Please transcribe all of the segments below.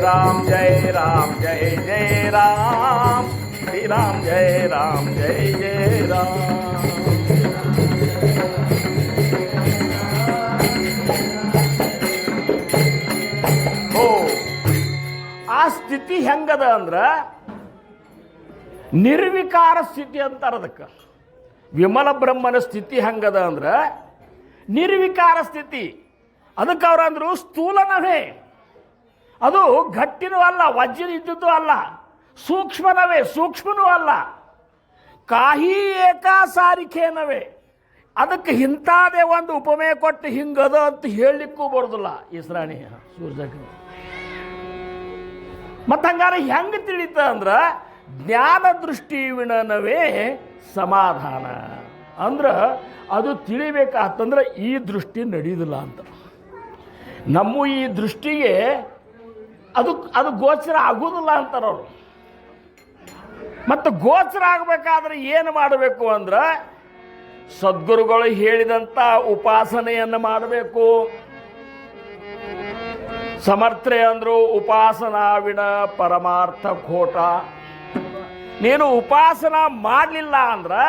राम जय राम जय जय राम श्री राम जय राम जय जय राम. ಓ ಆ ಸ್ಥಿತಿ ಹೆಂಗದ ಅಂದ್ರ ನಿರ್ವಿಕಾರ ಸ್ಥಿತಿ ಅಂತಾರ ಅದಕ್ಕೆ. ವಿಮಲ ಬ್ರಹ್ಮನ ಸ್ಥಿತಿ ಹೆಂಗದ ಅಂದ್ರ ನಿರ್ವಿಕಾರ ಸ್ಥಿತಿ. ಅದಕ್ಕೆ ಅವ್ರಂದ್ರು ಸ್ಥೂಲನವೇ, ಅದು ಗಟ್ಟಿನೂ ಅಲ್ಲ, ವಜ್ರ ಇದ್ದದ್ದು ಅಲ್ಲ, ಸೂಕ್ಷ್ಮನವೇ, ಸೂಕ್ಷ್ಮನೂ ಅಲ್ಲ, ಕಾಹಿ ಏಕಾಸಾರಿಕೇನವೇ. ಅದಕ್ಕೆ ಇಂಥದೇ ಒಂದು ಉಪಮೇಯ ಕೊಟ್ಟು ಹಿಂಗದ ಅಂತ ಹೇಳಲಿಕ್ಕೂ ಬರೋದಿಲ್ಲ ಈಶ್ರಾಣಿ ಸೂರ್ಯಕ. ಮತ್ತು ಹಂಗಾರೆ ಹೆಂಗೆ ತಿಳಿತ ಅಂದ್ರೆ ಜ್ಞಾನ ದೃಷ್ಟಿ ವಿಣನವೇ ಸಮಾಧಾನ ಅಂದ್ರೆ ಅದು ತಿಳಿಬೇಕಾತಂದ್ರೆ ಈ ದೃಷ್ಟಿ ನಡೆಯುವುದಿಲ್ಲ ಅಂತ. ನಮ್ಮ ಈ ದೃಷ್ಟಿಗೆ ಅದು ಗೋಚರ ಆಗೋದಿಲ್ಲ ಅಂತಾರವರು. ಮತ್ತು ಗೋಚರ ಆಗಬೇಕಾದ್ರೆ ಏನು ಮಾಡಬೇಕು ಅಂದ್ರೆ ಸದ್ಗುರುಗಳು ಹೇಳಿದಂಥ ಉಪಾಸನೆಯನ್ನು ಮಾಡಬೇಕು. ಸಮರ್ಥ್ರೆ ಅಂದರು ಉಪಾಸನಾ ವಿಣ ಪರಮಾರ್ಥ ಖೋಟ. ನೀನು ಉಪಾಸನ ಮಾಡಲಿಲ್ಲ ಅಂದ್ರೆ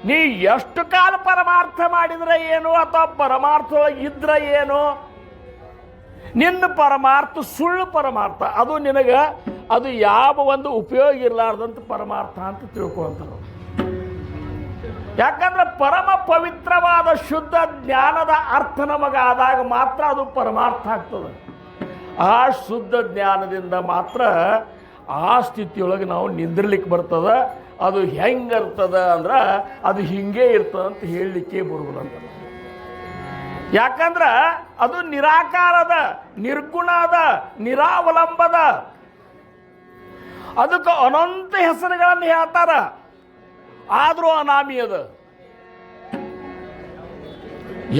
ನೀ ಎಷ್ಟು ಕಾಲ ಪರಮಾರ್ಥ ಮಾಡಿದ್ರೆ ಏನು ಅಥವಾ ಪರಮಾರ್ಥ ಇದ್ರೆ ಏನು, ನಿನ್ನ ಪರಮಾರ್ಥ ಸುಳ್ಳು ಪರಮಾರ್ಥ, ಅದು ನಿನಗೆ ಅದು ಯಾವ ಒಂದು ಉಪಯೋಗ ಇರಲಾರ್ದಂಥ ಪರಮಾರ್ಥ ಅಂತ ತಿಳ್ಕೊಂತಾರೆ. ಯಾಕಂದ್ರೆ ಪರಮ ಪವಿತ್ರವಾದ ಶುದ್ಧ ಜ್ಞಾನದ ಅರ್ಥ ನಮಗಾದಾಗ ಮಾತ್ರ ಅದು ಪರಮಾರ್ಥ ಆಗ್ತದೆ. ಆ ಶುದ್ಧ ಜ್ಞಾನದಿಂದ ಮಾತ್ರ ಆ ಸ್ಥಿತಿಯೊಳಗೆ ನಾವು ನಿಂದಿರ್ಲಿಕ್ಕೆ ಬರ್ತದೆ. ಅದು ಹೆಂಗಿರ್ತದ ಅಂದ್ರೆ ಅದು ಹಿಂಗೆ ಇರ್ತದೆ ಅಂತ ಹೇಳಲಿಕ್ಕೆ ಬರುವುದಂತ. ಯಾಕಂದ್ರೆ ಅದು ನಿರಾಕಾರದ, ನಿರ್ಗುಣದ, ನಿರಾವಲಂಬದ. ಅದಕ್ಕೆ ಅನಂತ ಹೆಸರುಗಳನ್ನು ಹೇಳ್ತಾರ, ಆದರೂ ಅನಾಮಿ ಅದ.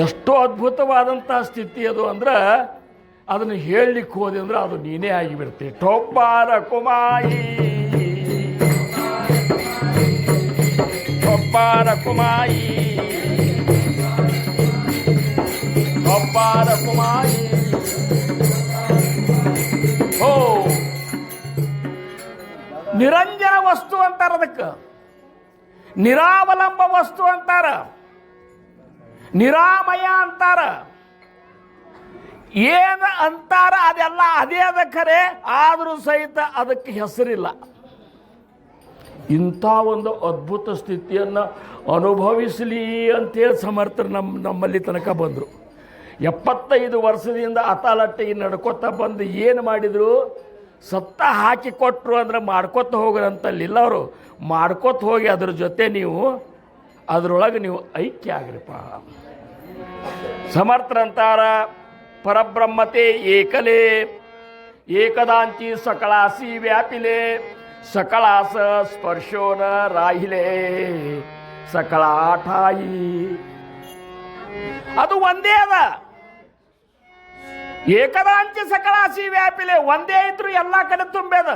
ಎಷ್ಟೋ ಅದ್ಭುತವಾದಂತಹ ಸ್ಥಿತಿ ಅದು ಅಂದ್ರೆ ಅದನ್ನು ಹೇಳಲಿಕ್ಕೆ ಹೋದೆ ಅಂದ್ರೆ ಅದು ನೀನೇ ಆಗಿಬಿಡ್ತೀವಿ. ಟೊಬ್ಬಾರ ಕುಮಾಯಿ ಟೊಬ್ಬಾರ ಕುಮಾಯಿ ಟೊಬ್ಬಾರ ಕುಮಾಯಿ. ಓ ನಿರಂಜನ ವಸ್ತು ಅಂತಾರ, ಅದಕ್ಕೆ ನಿರಾವಲಂಬ ವಸ್ತು ಅಂತಾರ, ನಿರಾಮಯ ಅಂತಾರ. ಏನು ಅಂತಾರ ಅದೆಲ್ಲ ಅದೇ ಅದ ಖರೆ, ಆದರೂ ಸಹಿತ ಅದಕ್ಕೆ ಹೆಸರಿಲ್ಲ. ಇಂಥ ಒಂದು ಅದ್ಭುತ ಸ್ಥಿತಿಯನ್ನು ಅನುಭವಿಸಲಿ ಅಂತೇಳಿ ಸಮರ್ಥರು ನಮ್ಮಲ್ಲಿ ತನಕ ಬಂದರು. 75 ವರ್ಷದಿಂದ ಅತಾಲಟ್ಟಿಗೆ ನಡ್ಕೊತ ಬಂದು ಏನು ಮಾಡಿದರು, ಸತ್ತ ಹಾಕಿ ಕೊಟ್ಟರು ಅಂದ್ರೆ ಮಾಡ್ಕೊತ ಹೋಗ್ರಂತಲ್ಲಿಲ್ಲ ಅವರು. ಮಾಡ್ಕೊತ ಹೋಗಿ ಅದ್ರ ಜೊತೆ ನೀವು ಅದರೊಳಗೆ ನೀವು ಐಕ್ಯ ಆಗ್ರಿಪ್ಪ. ಸಮರ್ಥರಂತಾರ ಪರಬ್ರಹ್ಮತೆ ಏಕಲೇ ಏಕದಾಂಚಿ ಸಕಳಾಸಿ ವ್ಯಾಪಿಲೆ ಸಕಳಾಸ ಸ್ಪರ್ಶೋನ ರಾಹಿಲೆ ಸಕಳಾಠಾಯಿ. ಅದು ಒಂದೇ ಅದ. ಏಕದಾಂಚಿ ಸಕಳಾಸಿ ವ್ಯಾಪಿಲೆ ಒಂದೇ ಇದ್ರು ಎಲ್ಲ ಕಡೆ ತುಂಬೇದ.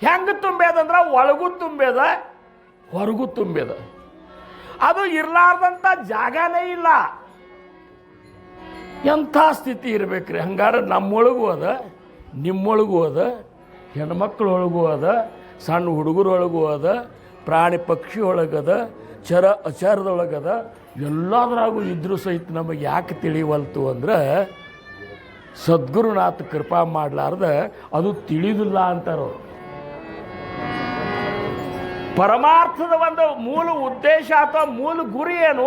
ಹೆಂಗೆ ತುಂಬೇದಂದ್ರೆ ಒಳಗೂ ತುಂಬೇದ, ಹೊರಗೂ ತುಂಬೇದ. ಅದು ಇರಲಾರ್ದಂಥ ಜಾಗನೇ ಇಲ್ಲ. ಎಂಥ ಸ್ಥಿತಿ ಇರಬೇಕ್ರಿ. ಹಂಗಾರೆ ನಮ್ಮೊಳಗೂ ಅದ, ನಿಮ್ಮೊಳಗೂ ಅದ, ಹೆಣ್ಮಕ್ಳೊಳಗೂ ಅದ, ಸಣ್ಣ ಹುಡುಗರೊಳಗೂ ಅದ, ಪ್ರಾಣಿ ಪಕ್ಷಿ ಒಳಗದ, ಚರ ಅಚಾರದೊಳಗದ, ಎಲ್ಲದರಾಗೂ ಇದ್ರೂ ಸಹಿತ ನಮಗೆ ಯಾಕೆ ತಿಳಿವಲ್ತು ಅಂದ್ರೆ ಸದ್ಗುರುನಾಥ ಕೃಪಾ ಮಾಡಲಾರ್ದ ಅದು ತಿಳಿದಿಲ್ಲ ಅಂತಾರವ್ರು. ಪರಮಾರ್ಥದ ಒಂದು ಮೂಲ ಉದ್ದೇಶ ಅಥವಾ ಮೂಲ ಗುರಿ ಏನು?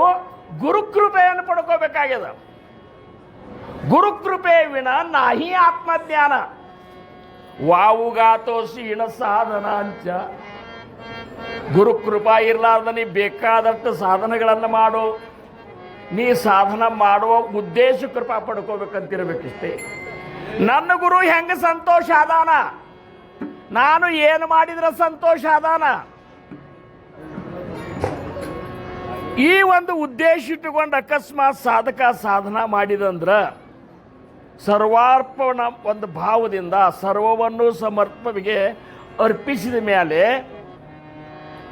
ಗುರುಕೃಪೆಯನ್ನು ಪಡ್ಕೋಬೇಕಾಗ್ಯದ. ಗುರುಕೃಪೆ ವಿನ ನಾಹಿ ಆತ್ಮಜ್ಞಾನ. ವಾವುಗಾತೋಸಿ ಇಣ ಸಾಧನ ಅಂಚ. ಗುರುಕೃಪಾ ಇರಲಾರ್ದ ನೀ ಬೇಕಾದಷ್ಟು ಸಾಧನೆಗಳನ್ನು ಮಾಡು. ನೀ ಸಾಧನ ಮಾಡುವ ಉದ್ದೇಶ ಕೃಪಾ ಪಡ್ಕೋಬೇಕಂತಿರ್ಬೇಕಿಷ್ಟೇ. ನನ್ನ ಗುರು ಹೆಂಗೆ ಸಂತೋಷ ಆದಾನ, ನಾನು ಏನು ಮಾಡಿದ್ರೆ ಸಂತೋಷ ಆದಾನ, ಈ ಒಂದು ಉದ್ದೇಶ ಇಟ್ಟುಕೊಂಡು ಅಕಸ್ಮಾತ್ ಸಾಧಕ ಸಾಧನ ಮಾಡಿದಂದ್ರೆ ಸರ್ವಾರ್ಪಣ ಒಂದು ಭಾವದಿಂದ ಸರ್ವವನ್ನು ಸಮರ್ಪಣೆಗೆ ಅರ್ಪಿಸಿದ ಮೇಲೆ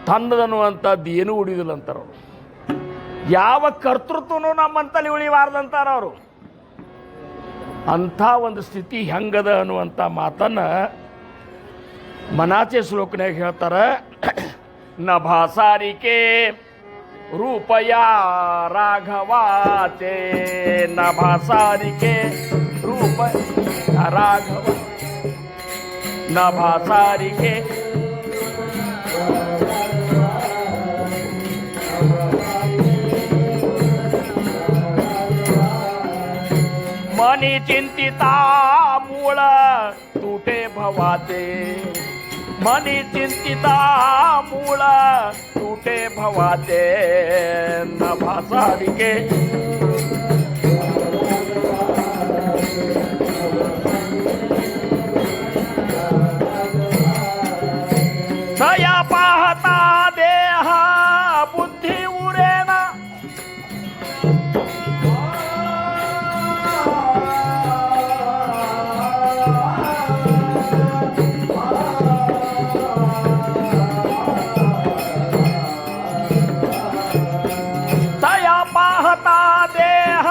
ತನ್ನದನ್ನುವಂಥದ್ದು ಏನೂ ಉಳಿದಿಲ್ಲ ಅಂತಾರವ್ರು. ಯಾವ ಕರ್ತೃತ್ವನೂ ನಮ್ಮಂತಲ್ಲಿ ಉಳಿಬಾರ್ದಂತಾರ ಅವರು. ಅಂಥ ಒಂದು ಸ್ಥಿತಿ ಹೆಂಗದ ಅನ್ನುವಂಥ ಮಾತನ್ನು ಮನಾಚೆ ಶ್ಲೋಕನಾಗ ಹೇಳ್ತಾರೆ. ನಭಾಸಾರಿಕೆ ರೂಪಯ ರಾಘವಾಚೆ, ನಭಾಸಾರಿಕೆ ರೂಪ ರಾಘವ, ನಭಾಸಾರಿಕೆ मनी चिंतिता मूळ तुटे भवाते, मनी चिंतिता मूळ तुटे भवाते, नभासारिके सया पाहता देह बुद्धी उरेना, देह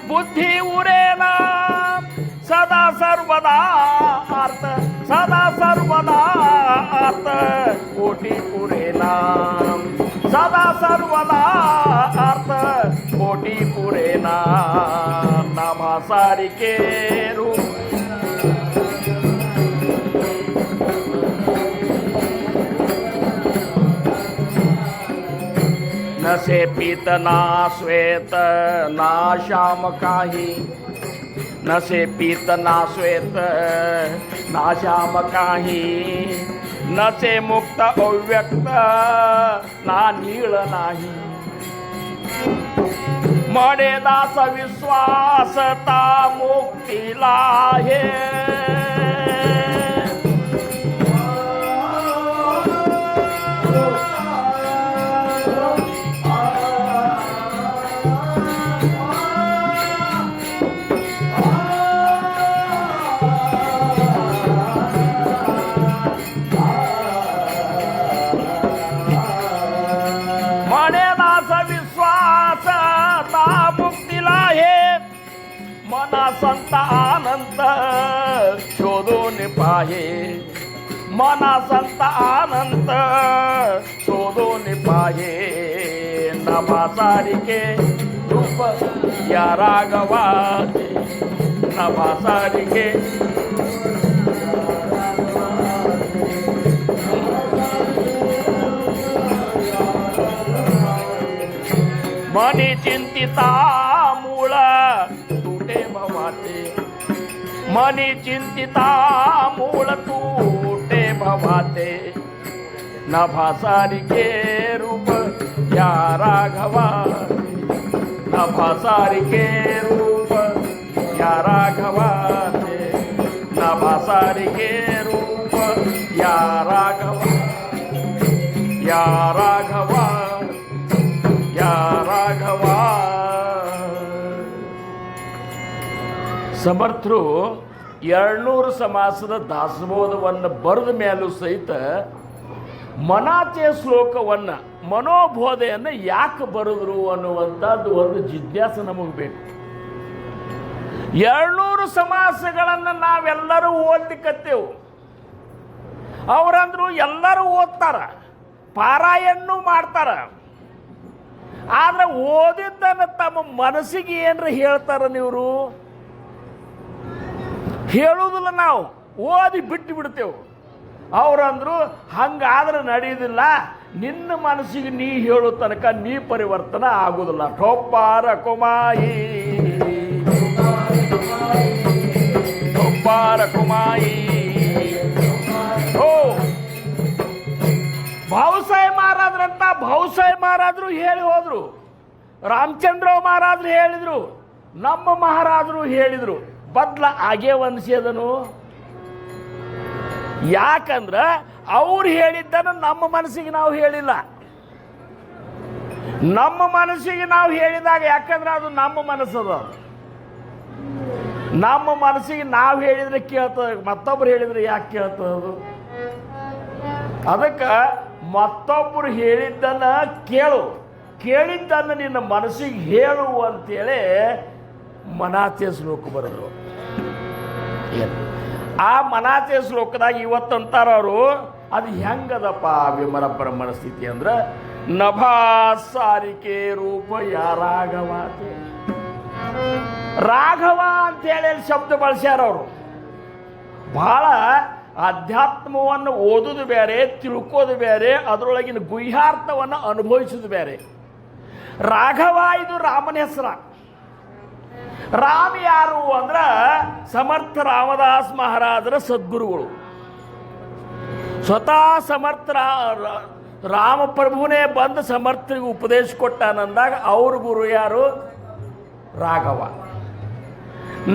बुद्धि उरेना, सदा सर्वदा अर्थ, सदा सर्वदा अर्थ कोटि पुरेना, सदा सर्वदा अर्थ कोटि पुरेना, नभासारिके रूप न से पीत ना श्वेत ना श्याम काही, न से पीत ना श्वेत ना श्याम काही, न से मुक्त अव्यक्त ना नीळ नाही, मडे दास विश्वास ता मुक्तीला हे, मना संत आनंद शोधून पाहे, मना संत आनंद शोधून पाहे, नभासारिके रूप या राघवा, नभासारिके मनी चिंतिता मूळ तुटे भवाते, मनी चिंतिता मूळ तुटे भवाते, नभासारिके रूप या राघवा, नभासारिके रूप या राघवा, नभासारिके रूप या राघवा, या राघवा, या राघवा. ಸಮರ್ಥರು 200 ಸಮಾಸದ ದಾಸಬೋಧವನ್ನು ಬರೆದ ಮೇಲೂ ಸಹಿತ ಮನಾಚೆ ಶ್ಲೋಕವನ್ನು ಮನೋಬೋಧೆಯನ್ನು ಯಾಕೆ ಬರೆದ್ರು ಅನ್ನುವಂಥದ್ದು ಒಂದು ಜಿಜ್ಞಾಸೆ ನಮಗೆ ಬೇಕು. 200 ಸಮಾಸಗಳನ್ನು ನಾವೆಲ್ಲರೂ ಓದ್ಲಿಕ್ಕತ್ತೇವು. ಅವರಂದ್ರು ಎಲ್ಲರೂ ಓದ್ತಾರ, ಪಾರಾಯಣ್ಣು ಮಾಡ್ತಾರ. ಆದ್ರೆ ಓದಿದ್ದನ್ನು ತಮ್ಮ ಮನಸ್ಸಿಗೆ ಏನರ ಹೇಳ್ತಾರ ನೀವರು? ಹೇಳುವುದಿಲ್ಲ. ನಾವು ಓದಿ ಬಿಟ್ಟು ಬಿಡ್ತೇವೆ. ಅವರಂದ್ರು ಹಂಗಾದ್ರೆ ನಡೆಯುವುದಿಲ್ಲ, ನಿನ್ನ ಮನಸ್ಸಿಗೆ ನೀ ಹೇಳೋ ತನಕ ನೀ ಪರಿವರ್ತನ ಆಗುವುದಿಲ್ಲ. ಠೊಪ್ಪಾರ ಕುಮಾಯಿ, ಠೊಪ್ಪಾರ ಕುಮಾಯಿ. ಓ ಭಾವುಸಾಹೇಬ್ ಮಹಾರಾಜ್ರಂತ ಭಾವುಸಾಹೇಬ್ ಮಹಾರಾಜರು ಹೇಳಿ ಹೋದ್ರು, ರಾಮಚಂದ್ರ ಮಹಾರಾಜರು ಹೇಳಿದ್ರು, ನಮ್ಮ ಮಹಾರಾಜರು ಹೇಳಿದ್ರು. ಬದಲ ಆಗೇ ಅನಿಸಿದನು. ಯಾಕಂದ್ರೆ ಅವ್ರು ಹೇಳಿದ್ದನ್ನು ನಮ್ಮ ಮನಸ್ಸಿಗೆ ನಾವು ಹೇಳಿಲ್ಲ. ನಮ್ಮ ಮನಸ್ಸಿಗೆ ನಾವು ಹೇಳಿದಾಗ, ಯಾಕಂದ್ರೆ ಅದು ನಮ್ಮ ಮನಸ್ಸದ, ನಮ್ಮ ಮನಸ್ಸಿಗೆ ನಾವು ಹೇಳಿದ್ರೆ ಕೇಳ್ತದೆ, ಮತ್ತೊಬ್ರು ಹೇಳಿದ್ರೆ ಯಾಕೆ ಕೇಳ್ತದೆ ಅದು? ಅದಕ್ಕೆ ಮತ್ತೊಬ್ಬರು ಹೇಳಿದ್ದನ್ನು ಕೇಳು, ಕೇಳಿದ್ದನ್ನು ನಿನ್ನ ಮನಸ್ಸಿಗೆ ಹೇಳು ಅಂತೇಳಿ ಮನಾಚೆ ಶ್ಲೋಕ ಬರೆದರು. ಏನು ಆ ಮನಾಚೆ ಶ್ಲೋಕದಾಗ ಇವತ್ತಂತಾರ ಅವರು, ಅದು ಹೆಂಗದಪ್ಪ ವಿಮಲ ಬ್ರಹ್ಮನ ಸ್ಥಿತಿ ಅಂದ್ರೆ ನಭಾ ಸಾರಿಕೆ ರೂಪ ಯಾರಾಗವಾತೆ. ರಾಘವ ಅಂತೇಳಿ ಶಬ್ದ ಬಳಸ್ಯಾರ ಅವರು. ಬಹಳ ಅಧ್ಯಾತ್ಮವನ್ನು ಓದೋದು ಬೇರೆ, ತಿಳ್ಕೋದು ಬೇರೆ, ಅದರೊಳಗಿನ ಗುಹ್ಯಾರ್ಥವನ್ನು ಅನುಭವಿಸೋದು ಬೇರೆ. ರಾಘವ ಇದು ರಾಮನ ಹೆಸರ. ರಾಮ ಯಾರು ಅಂದ್ರೆ ಸಮರ್ಥ ರಾಮದಾಸ್ ಮಹಾರಾಜರ ಸದ್ಗುರುಗಳು. ಸ್ವತಃ ಸಮರ್ಥ ರಾಮಪ್ರಭುನೇ ಬಂದು ಸಮರ್ಥರಿಗೆ ಉಪದೇಶ ಕೊಟ್ಟಾನಂದಾಗ ಅವ್ರ ಗುರು ಯಾರು? ರಾಘವ.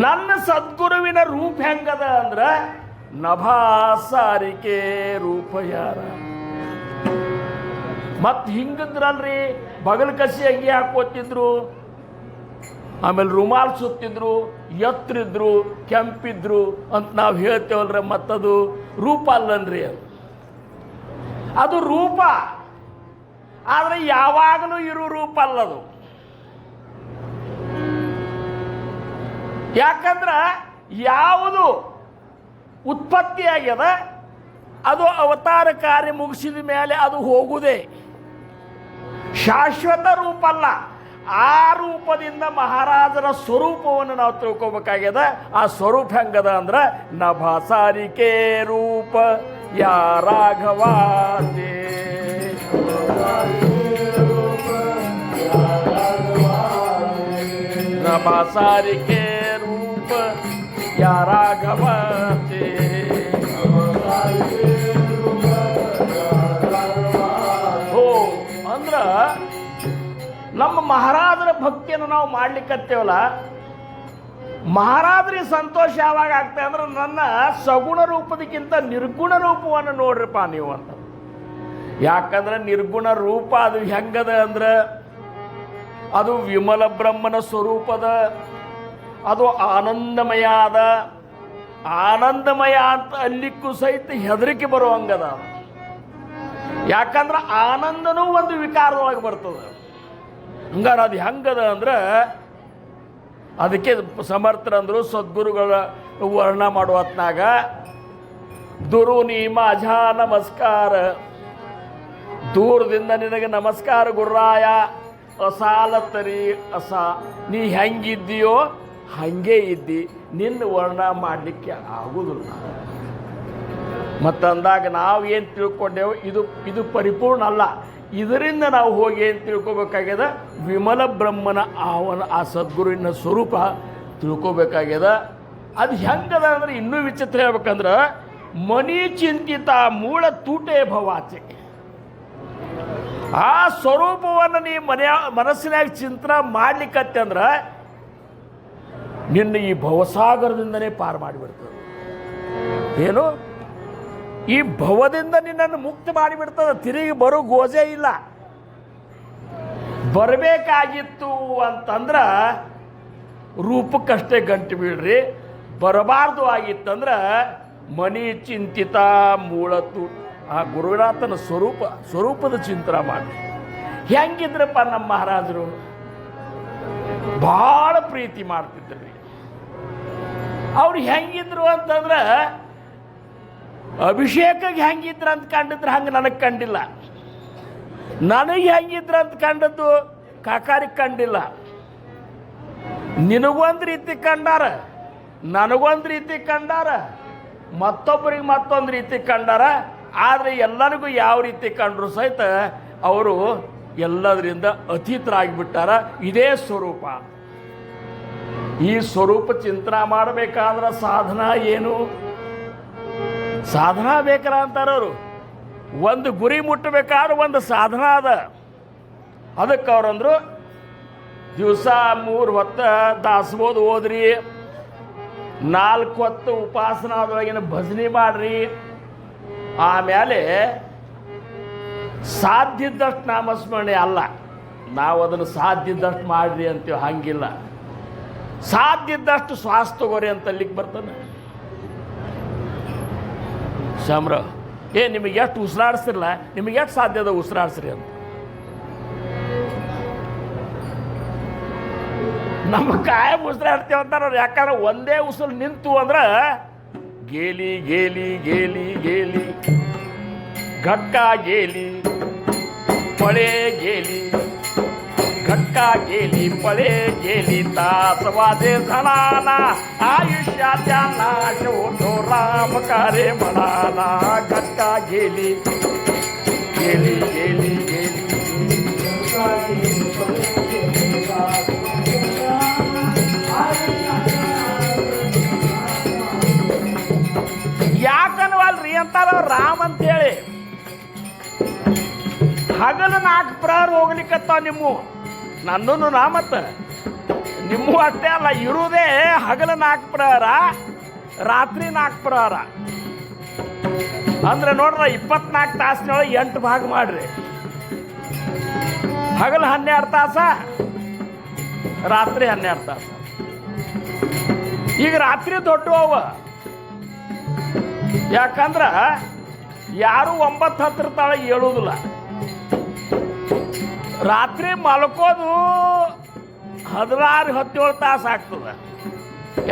ನನ್ನ ಸದ್ಗುರುವಿನ ರೂಪ ಹೆಂಗದ ಅಂದ್ರೆ ನಭಾ ಸಾರಿಕೆ ರೂಪ ಯಾರ. ಮತ್ತು ಹಿಂಗದ್ರಲ್ರಿ ಬಗಲ್ ಕಸಿ ಅಂಗಿ ಹಾಕೋತಿದ್ರು, ಆಮೇಲೆ ರುಮಾಲ್ ಸುತ್ತಿದ್ರು, ಎತ್ತರಿದ್ರು, ಕೆಂಪಿದ್ರು ಅಂತ ನಾವು ಹೇಳ್ತೇವಲ್ರ. ಮತ್ತದು ರೂಪ ಅಲ್ಲನ್ರಿ, ಅದು ರೂಪ. ಆದರೆ ಯಾವಾಗಲೂ ಇರೋ ರೂಪ ಅಲ್ಲದು. ಯಾಕಂದ್ರೆ ಯಾವುದು ಉತ್ಪತ್ತಿ ಆಗ್ಯದ ಅದು ಅವತಾರ ಕಾರ್ಯ ಮುಗಿಸಿದ ಮೇಲೆ ಅದು ಹೋಗುವುದೇ, ಶಾಶ್ವತ ರೂಪ ಅಲ್ಲ. ಆ ರೂಪದಿಂದ ಮಹಾರಾಜರ ಸ್ವರೂಪವನ್ನು ನಾವು ತಿಳ್ಕೊಬೇಕಾಗ್ಯದ. ಆ ಸ್ವರೂಪ ಹೆಂಗದ ಅಂದ್ರೆ ನಭಾ ಸಾರಿಕೆ ರೂಪ ಯಾರಾಘವಾತೆ. ನಭಾ ಸಾರಿಕೆ ರೂಪ ಯಾರಾಘವಾತೆ. ಅಂದ್ರ ನಮ್ಮ ಮಹಾರಾಜರ ಭಕ್ತಿಯನ್ನು ನಾವು ಮಾಡ್ಲಿಕ್ಕತ್ತೇವಲ್ಲ, ಮಹಾರಾಜರಿಗೆ ಸಂತೋಷ ಯಾವಾಗ ಆಗ್ತದೆ ಅಂದ್ರೆ ನನ್ನ ಸಗುಣ ರೂಪದಕ್ಕಿಂತ ನಿರ್ಗುಣ ರೂಪವನ್ನು ನೋಡ್ರಿಪ್ಪ ನೀವು ಅಂತ. ಯಾಕಂದ್ರೆ ನಿರ್ಗುಣ ರೂಪ ಅದು ಹೆಂಗದ ಅಂದ್ರೆ ಅದು ವಿಮಲ ಬ್ರಹ್ಮನ ಸ್ವರೂಪದ, ಅದು ಆನಂದಮಯ ಅದ. ಆನಂದಮಯ ಅಂತ ಅಲ್ಲಿಕ್ಕೂ ಸಹಿತ ಹೆದರಿಕೆ ಬರುವಂಗದ. ಯಾಕಂದ್ರೆ ಆನಂದನೂ ಒಂದು ವಿಕಾರದೊಳಗೆ ಬರ್ತದೆ. ಹಂಗಾರೆ ಅದು ಹೆಂಗದ ಅಂದ್ರೆ ಅದಕ್ಕೆ ಸಮರ್ಥರಂದ್ರು ಸದ್ಗುರುಗಳ ವರ್ಣ ಮಾಡುವ ಹೊತ್ನಾಗ ದುರು ನೀ ಮಾಝಾ ನಮಸ್ಕಾರ, ದೂರದಿಂದ ನಿನಗೆ ನಮಸ್ಕಾರ ಗುರ್ರಾಯ, ಅಸಾಲ ತರಿ ಅಸ, ನೀ ಹೆಂಗಿದ್ದೀಯೋ ಹಂಗೆ ಇದ್ದಿ, ನಿನ್ನ ವರ್ಣ ಮಾಡಲಿಕ್ಕೆ ಆಗುವುದಿಲ್ಲ. ಮತ್ತಂದಾಗ ನಾವು ಏನು ತಿಳ್ಕೊಂಡೇವು ಇದು ಪರಿಪೂರ್ಣ ಅಲ್ಲ. ಇದರಿಂದ ನಾವು ಹೋಗಿ ಏನು ತಿಳ್ಕೊಬೇಕಾಗ್ಯದ? ವಿಮಲ ಬ್ರಹ್ಮನ ಆ ಸದ್ಗುರುವಿನ ಸ್ವರೂಪ ತಿಳ್ಕೊಬೇಕಾಗ್ಯದ. ಅದು ಹೆಂಗದ ಅಂದ್ರೆ ಇನ್ನೂ ವಿಚಿತ್ರ ಹೇಳ್ಬೇಕಂದ್ರೆ ಮನಿ ಚಿಂತಿತ ಮೂಳ ತೂಟೆ ಭವಾಚೆ. ಆ ಸ್ವರೂಪವನ್ನು ನೀ ಮನಸ್ಸಿನಾಗ ಚಿಂತನೆ ಮಾಡ್ಲಿಕ್ಕತ್ತೆ ಅಂದ್ರೆ ನಿನ್ನ ಈ ಭವಸಾಗರದಿಂದನೇ ಪಾರು ಮಾಡಿಬಿಡ್ತದೆ. ಏನು ಈ ಭವದಿಂದ ನಿನ್ನನ್ನು ಮುಕ್ತಿ ಮಾಡಿಬಿಡ್ತದೆ. ತಿರುಗಿ ಬರೋ ಗೋಜೆ ಇಲ್ಲ. ಬರಬೇಕಾಗಿತ್ತು ಅಂತಂದ್ರೆ ರೂಪಕ್ಕಷ್ಟೇ ಗಂಟು ಬೀಳ್ರಿ, ಬರಬಾರ್ದು ಆಗಿತ್ತಂದ್ರೆ ಮನಿ ಚಿಂತಿತ ಮೂಲತು ಆ ಗುರುನಾಥನ ಸ್ವರೂಪದ ಚಿಂತನೆ ಮಾಡಿ. ಹೆಂಗಿದ್ರಪ್ಪ ನಮ್ಮ ಮಹಾರಾಜರು? ಭಾಳ ಪ್ರೀತಿ ಮಾಡ್ತಿದ್ರಿ. ಅವ್ರು ಹೆಂಗಿದ್ರು ಅಂತಂದ್ರೆ ಅಭಿಷೇಕಕ್ಕೆ ಹೆಂಗಿದ್ರ ಅಂತ ಕಂಡಿದ್ರೆ ಹಂಗೆ ನನಗೆ ಕಂಡಿಲ್ಲ. ನನಗೆ ಹೆಂಗಿದ್ರ ಅಂತ ಕಂಡದ್ದು ಕಾಕಾರಿಗೆ ಕಂಡಿಲ್ಲ. ನಿನಗೊಂದು ರೀತಿ ಕಂಡಾರ, ನನಗೊಂದು ರೀತಿ ಕಂಡಾರ, ಮತ್ತೊಬ್ಬರಿಗೆ ಮತ್ತೊಂದು ರೀತಿ ಕಂಡಾರ. ಆದರೆ ಎಲ್ಲರಿಗೂ ಯಾವ ರೀತಿ ಕಂಡ್ರು ಸಹಿತ ಅವರು ಎಲ್ಲದರಿಂದ ಅತೀತರಾಗಿಬಿಟ್ಟಾರ. ಇದೇ ಸ್ವರೂಪ. ಈ ಸ್ವರೂಪ ಚಿಂತನೆ ಮಾಡಬೇಕಾದ್ರೆ ಸಾಧನ ಏನು? ಸಾಧನ ಬೇಕಾರ ಅಂತಾರವರು. ಒಂದು ಗುರಿ ಮುಟ್ಟಬೇಕಾದ್ರೆ ಒಂದು ಸಾಧನ ಅದ. ಅದಕ್ಕೆ ಅವ್ರಂದ್ರು ದಿವಸ 3 ಹೊತ್ತು ದಾಸಬೋಧ ಓದ್ರಿ, 4 ಹೊತ್ತು ಉಪಾಸನಾದೊಳಗಿನ ಭಜನೆ ಮಾಡ್ರಿ, ಆಮೇಲೆ ಸಾಧ್ಯದಷ್ಟು ನಾಮಸ್ಮರಣೆ ಅಲ್ಲ, ನಾವು ಅದನ್ನು ಸಾಧ್ಯದಷ್ಟು ಮಾಡ್ರಿ ಅಂತೀವಿ. ಹಂಗಿಲ್ಲ, ಸಾಧ್ಯದಷ್ಟು ಶ್ವಾಸ ತಗೋರಿ ಅಂತ ಅಲ್ಲಿಗೆ ಬರ್ತಾನೆ. ಶಾಮ್ರ ನಿಮಗೆ ಎಷ್ಟು ಉಸಿರಾಡಿಸ್ತಿರಲ್ಲ, ನಿಮಗೆ ಎಷ್ಟು ಸಾಧ್ಯದ ಉಸಿರಾಡಿಸ್ರಿ ಅಂತ. ನಮ್ಮ ಕಾಯ ಉಸಿರಾಡ್ತೇವೆ ಅಂತಾರ. ಯಾಕಂದ್ರೆ ಒಂದೇ ಉಸಿರು ನಿಂತು ಅಂದ್ರೆ ಗೇಲಿ ಗೇಲಿ ಗೇಲಿ ಗೇಲಿ ಘಟ್ಕ ಗೇಲಿ ಪಳೆ ಗೇಲಿ ಘಟ್ಕ ಗೇಲಿ ಪಳೆ ಗೇಲಿ ತಾಸವಾದೆ ಧನಾನ ಆಯುಷ್ಯಾತ್ಯ ನಾಶ ಓಟೋ ರಾಮ ಕಾರ್ಯ ಮನಾನ ಘಟ್ಕ ಗೇಲಿ ಗೇಲಿ ಗೇಲಿ ಗೇಲಿ ಯಾಕನ್ವಲ್ರಿ ಅಂತಾರ ರಾಮ್ ಅಂತೇಳಿ. ಹಗಲು 4 ಪ್ರಹರ ಹೋಗ್ಲಿಕ್ಕತ್ತಾವ ನಿಮ್ಮ, ನನ್ನೂ ನಾ ಮತ್ತು ನಿಮ್ಮ ಅಷ್ಟೇ ಅಲ್ಲ, ಇರುವುದೇ ಹಗಲು 4 ಪ್ರಹರ, ರಾತ್ರಿ 4 ಪ್ರಹರ. ಅಂದ್ರೆ ನೋಡ್ರ 24 ತಾಸಿನೊಳಗೆ 8 ಭಾಗ ಮಾಡ್ರಿ. ಹಗಲು 12 ತಾಸ, ರಾತ್ರಿ 12 ತಾಸ. ಈಗ ರಾತ್ರಿ ದೊಡ್ಡ ಅವ, ಯಾಕಂದ್ರ ಯಾರು 9-10 ತಾಳ ಹೇಳುವುದಿಲ್ಲ. ರಾತ್ರಿ ಮಲ್ಕೋದು 16-17 ತಾಸು ಆಗ್ತದ,